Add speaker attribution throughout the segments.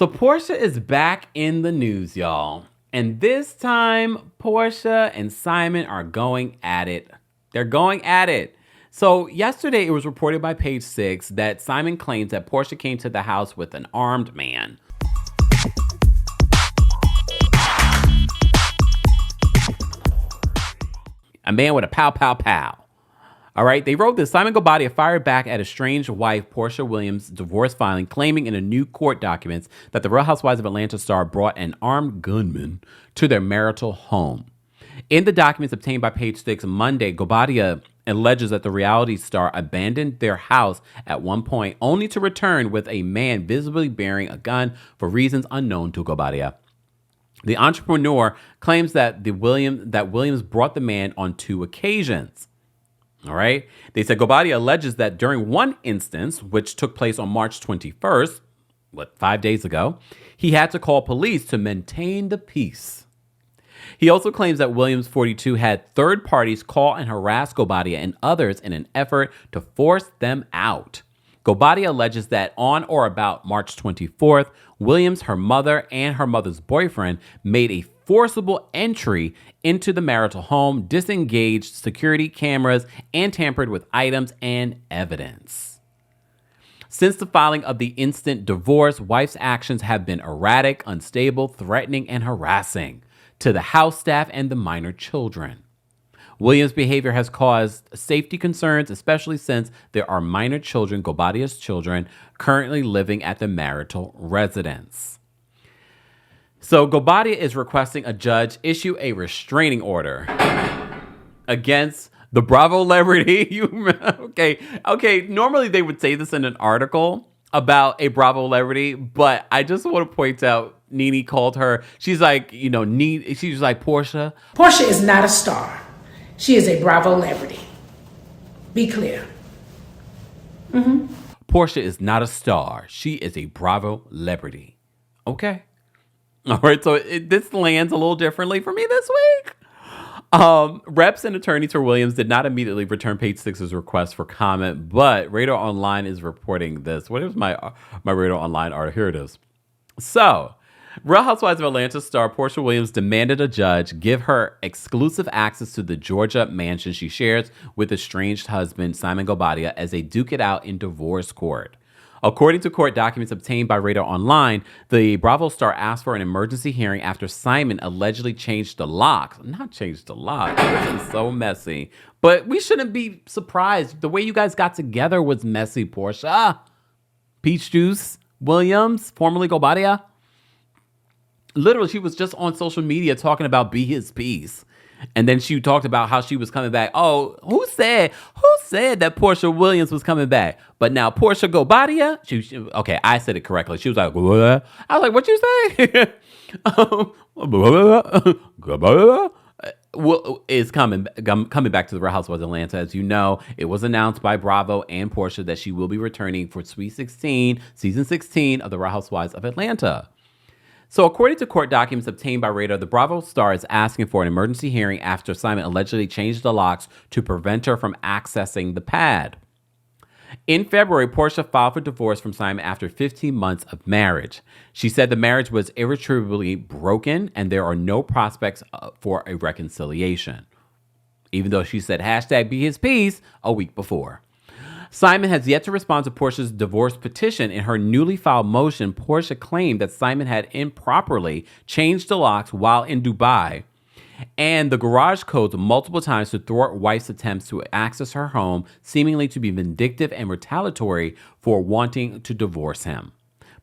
Speaker 1: So Porsha is back in the news, y'all. And this time, Porsha and Simon are going at it. They're going at it. So yesterday, it was reported by Page Six that Simon claims that Porsha came to the house with an armed man. A man with a pow, pow, pow. All right, they wrote this. Simon Guobadia fired back at estranged wife Porsha Williams' divorce filing, claiming in a new court documents that the Real Housewives of Atlanta star brought an armed gunman to their marital home. In the documents obtained by Page Six Monday, Guobadia alleges that the reality star abandoned their house at one point, only to return with a man visibly bearing a gun for reasons unknown to Guobadia. The entrepreneur claims that Williams brought the man on 2 occasions. All right. They said Guobadia alleges that during one instance, which took place on March 21st, 5 days ago, he had to call police to maintain the peace. He also claims that Williams, 42, had third parties call and harass Guobadia and others in an effort to force them out. Guobadia alleges that on or about March 24th, Williams, her mother, and her mother's boyfriend made a forcible entry into the marital home, disengaged security cameras, and tampered with items and evidence. Since the filing of the instant divorce, wife's actions have been erratic, unstable, threatening, and harassing to the house staff and the minor children. Williams' behavior has caused safety concerns, especially since there are minor children, Guobadia's children, currently living at the marital residence. So Guobadia is requesting a judge issue a restraining order against the Bravo celebrity. Okay. Normally they would say this in an article about a Bravo celebrity, but I just want to point out Nene called her. She's like, she's like Porsha.
Speaker 2: Porsha is not a star. She is a Bravo celebrity. Be clear.
Speaker 1: Porsha is not a star. She is a Bravo celebrity. Okay. All right. So this lands a little differently for me this week. Reps and attorneys for Williams did not immediately return Page Six's request for comment, but Radar Online is reporting this. What is my Radar Online article? Here it is. So, Real Housewives of Atlanta star Porsha Williams demanded a judge give her exclusive access to the Georgia mansion she shares with estranged husband Simon Guobadia as they duke it out in divorce court. According to court documents obtained by Radar Online, the Bravo star asked for an emergency hearing after Simon allegedly changed the locks. Not changed the lock. This is so messy. But we shouldn't be surprised. The way you guys got together was messy, Porsha. Peach Juice Williams, formerly Guobadia. Literally, she was just on social media talking about Be His Peace. And then she talked about how she was coming back. Oh, who said that Porsha Williams was coming back? But now Porsha Guobadia, okay, I said it correctly. She was like, what? I was like, what you say? Is coming back to the Real Housewives of Atlanta. As you know, it was announced by Bravo and Porsha that she will be returning for season 16 of the Real Housewives of Atlanta. So according to court documents obtained by Radar, the Bravo star is asking for an emergency hearing after Simon allegedly changed the locks to prevent her from accessing the pad. In February, Porsha filed for divorce from Simon after 15 months of marriage. She said the marriage was irretrievably broken and there are no prospects for a reconciliation, even though she said hashtag Be His Peace a week before. Simon has yet to respond to Porsha's divorce petition. In her newly filed motion, Porsha claimed that Simon had improperly changed the locks while in Dubai and the garage codes multiple times to thwart wife's attempts to access her home, seemingly to be vindictive and retaliatory for wanting to divorce him.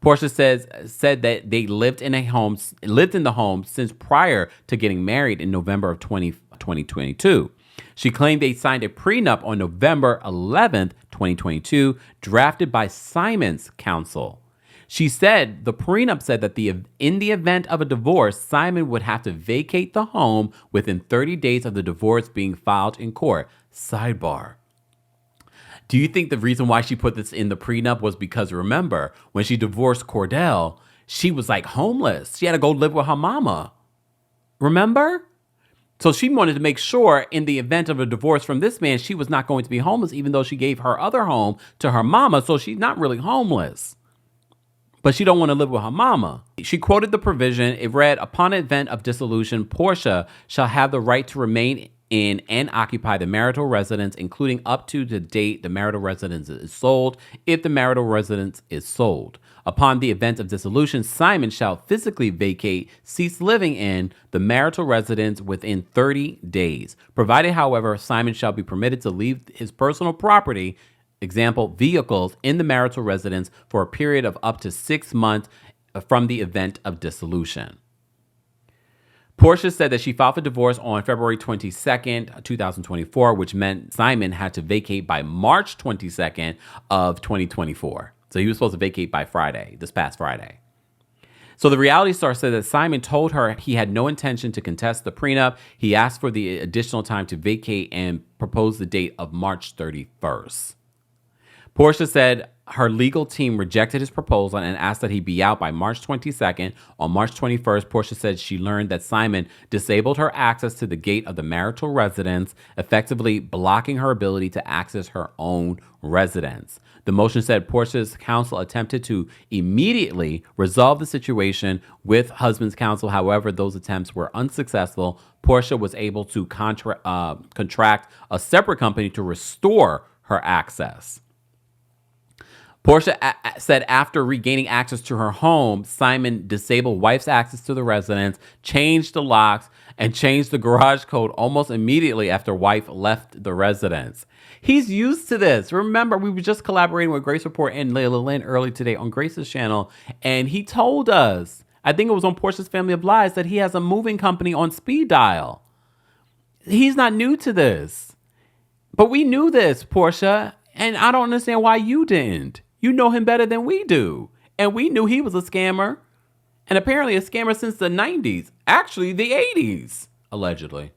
Speaker 1: Porsha said that they lived in the home since prior to getting married in November of 2022. She claimed they signed a prenup on November 11th, 2022, drafted by Simon's counsel. She said the prenup said that in the event of a divorce, Simon would have to vacate the home within 30 days of the divorce being filed in court. Sidebar. Do you think the reason why she put this in the prenup was because, remember, when she divorced Cordell, she was like homeless. She had to go live with her mama. Remember? So she wanted to make sure in the event of a divorce from this man, she was not going to be homeless, even though she gave her other home to her mama. So she's not really homeless. but she don't want to live with her mama. She quoted the provision. It read, upon event of dissolution, Porsha shall have the right to remain in and occupy the marital residence, including up to the date the marital residence is sold, if the marital residence is sold. Upon the event of dissolution, Simon shall physically vacate, cease living in the marital residence within 30 days. Provided, however, Simon shall be permitted to leave his personal property, example, vehicles, in the marital residence for a period of up to 6 months from the event of dissolution. Porsha said that she filed for divorce on February 22nd, 2024, which meant Simon had to vacate by March 22nd of 2024. So he was supposed to vacate by Friday, this past Friday. So the reality star said that Simon told her he had no intention to contest the prenup. He asked for the additional time to vacate and proposed the date of March 31st. Porsha said her legal team rejected his proposal and asked that he be out by March 22nd. On March 21st, Porsha said she learned that Simon disabled her access to the gate of the marital residence, effectively blocking her ability to access her own residence. The motion said Porsha's counsel attempted to immediately resolve the situation with husband's counsel. However, those attempts were unsuccessful. Porsha was able to contract a separate company to restore her access. Porsha said after regaining access to her home, Simon disabled wife's access to the residence, changed the locks, and changed the garage code almost immediately after wife left the residence. He's used to this. Remember, we were just collaborating with Grace Report and Layla Lynn early today on Grace's channel, and he told us, I think it was on Porsha's Family of Lies, that he has a moving company on speed dial. He's not new to this. But we knew this, Porsha, and I don't understand why you didn't. You know him better than we do. And we knew he was a scammer. And apparently a scammer since the 90s. Actually, the 80s, allegedly.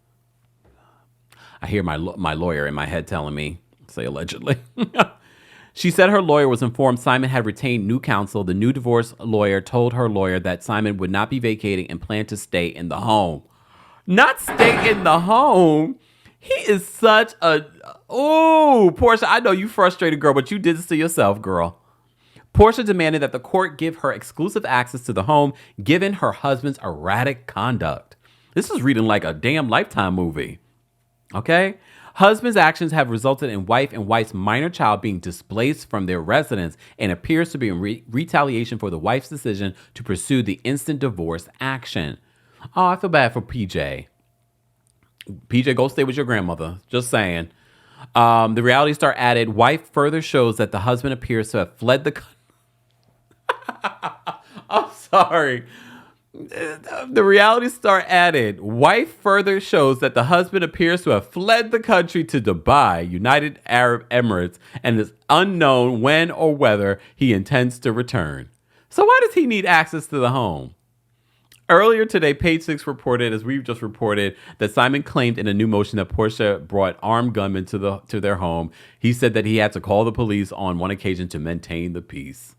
Speaker 1: I hear my lawyer in my head telling me, say allegedly. She said her lawyer was informed Simon had retained new counsel. The new divorce lawyer told her lawyer that Simon would not be vacating and planned to stay in the home. Not stay in the home. He is such a... Oh, Porsha, I know you frustrated, girl, but you did this to yourself, girl. Porsha demanded that the court give her exclusive access to the home, given her husband's erratic conduct. This is reading like a damn Lifetime movie. Okay? Husband's actions have resulted in wife and wife's minor child being displaced from their residence and appears to be in retaliation for the wife's decision to pursue the instant divorce action. Oh, I feel bad for PJ. PJ, go stay with your grandmother. Just saying. The reality star added, wife further shows that the husband appears to have fled the... I'm sorry. The reality star added, wife further shows that the husband appears to have fled the country to Dubai, United Arab Emirates, and is unknown when or whether he intends to return. So why does he need access to the home? Earlier today, Page Six reported, as we've just reported, that Simon claimed in a new motion that Porsha brought armed gunmen to their home. He said that he had to call the police on one occasion to maintain the peace.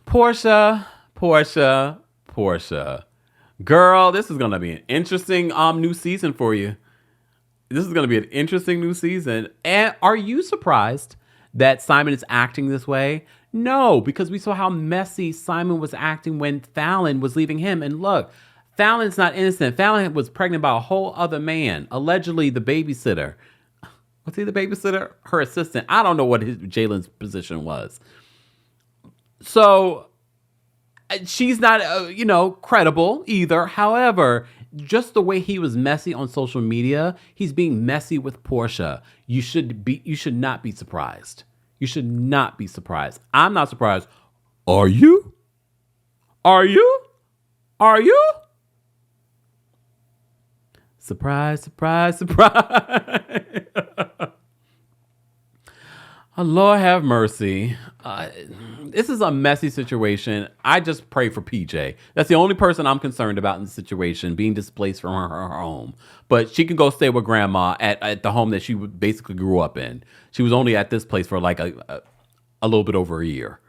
Speaker 1: Porsha. Girl, this is going to be an interesting new season for you. This is going to be an interesting new season. And are you surprised that Simon is acting this way? No, because we saw how messy Simon was acting when Fallon was leaving him. And look, Fallon's not innocent. Fallon was pregnant by a whole other man, allegedly the babysitter. Was he the babysitter? Her assistant. I don't know what Jalen's position was. So she's not, credible either. However, just the way he was messy on social media, he's being messy with Porsha. You should not be surprised. You should not be surprised. I'm not surprised. Are you? Are you? Are you? Surprise, surprise, surprise. Oh, Lord have mercy. This is a messy situation. I just pray for PJ. That's the only person I'm concerned about in the situation, being displaced from her home. But she can go stay with grandma at the home that she basically grew up in. She was only at this place for like a little bit over a year.